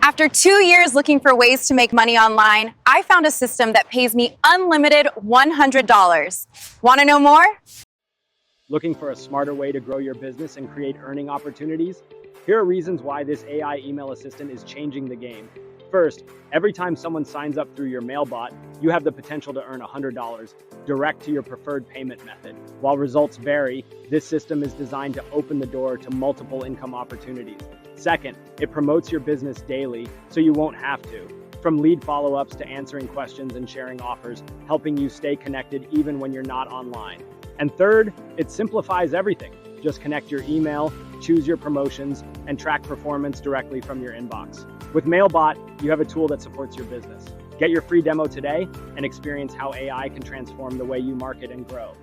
After 2 years looking for ways to make money online, I found a system that pays me unlimited $100. Want to know more? Looking for a smarter way to grow your business and create earning opportunities? Here are reasons why this AI email assistant is changing the game. First, every time someone signs up through your MailBot, you have the potential to earn $100 direct to your preferred payment method. While results vary, this system is designed to open the door to multiple income opportunities. Second, it promotes your business daily, so you won't have to. From lead follow-ups to answering questions and sharing offers, helping you stay connected even when you're not online. And third, it simplifies everything. Just connect your email, choose your promotions, and track performance directly from your inbox. With MailBot, you have a tool that supports your business. Get your free demo today and experience how AI can transform the way you market and grow.